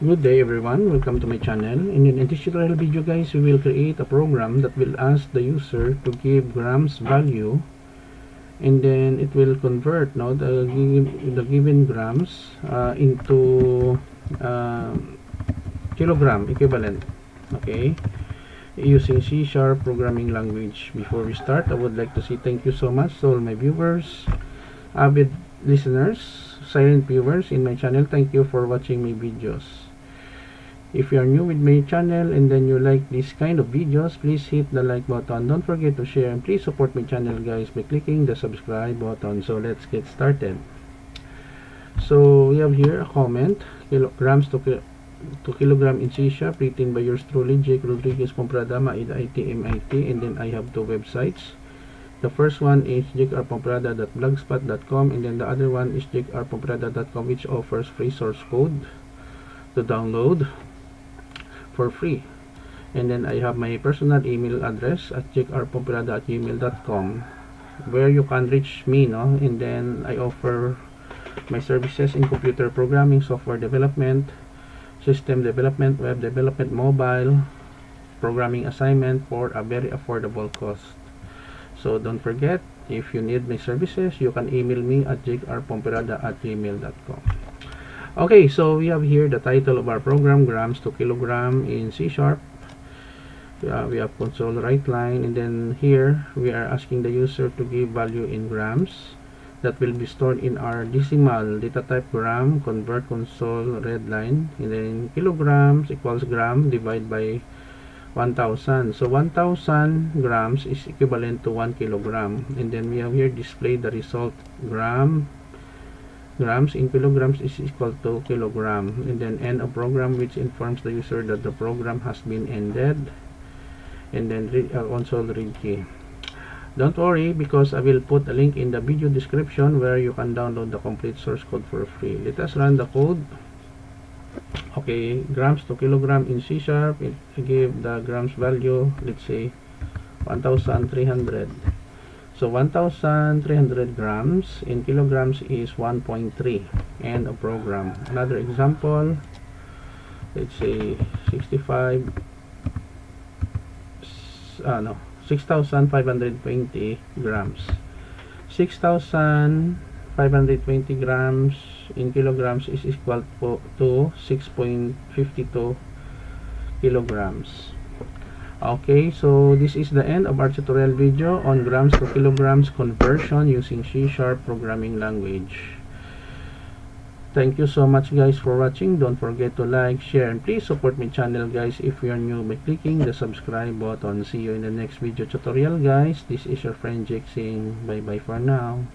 Good day everyone, welcome to my channel. In this tutorial video guys, we will create a program that will ask the user to give grams value, and then it will convert the given grams into kilogram equivalent, okay, using C# programming language. Before we start, I would like to say thank you so much to all my viewers, avid listeners, silent viewers in my channel. Thank you for watching my videos. If you are new with my channel and then you like this kind of videos, please hit the like button. Don't forget to share, and please support my channel guys by clicking the subscribe button. So let's get started. So we have here a comment, kilograms to kilogram in C#, written by yours truly, Jake Rodriguez, Pomperada, Maida IT, MIT, and then I have two websites. The first one is jakerpomperada.blogspot.com, and then the other one is jakerpomperada.com, which offers free source code to download for free. And then I have my personal email address at jakerpomperada@gmail.com, where you can reach me, and then I offer my services in computer programming, software development, system development, web development, mobile programming assignment for a very affordable cost. So don't forget, if you need my services, you can email me at jakerpomperada@gmail.com. Okay, so we have here the title of our program, grams to kilogram in C#. We have console write line, and then here we are asking the user to give value in grams that will be stored in our decimal data type gram, convert console read line, and then kilograms equals gram divided by 1000. So 1000 grams is equivalent to 1 kilogram, and then we have here display the result, grams in kilograms is equal to kilogram, and then end of program, which informs the user that the program has been ended, and then console read key. Don't worry, because I will put a link in the video description where you can download the complete source code for free. Let us run the code. Okay, grams to kilogram in C#, it give the grams value, let's say 1300. So 1300 grams in kilograms is 1.3. End of program. Another example, let's say 6,520 grams. 6,520 grams in kilograms is equal to 6.52 kilograms. Okay, so this is the end of our tutorial video on grams to kilograms conversion using C# programming language. Thank you so much guys for watching. Don't forget to like, share, and please support my channel guys if you are new by clicking the subscribe button. See you in the next video tutorial guys. This is your friend Jake saying bye bye for now.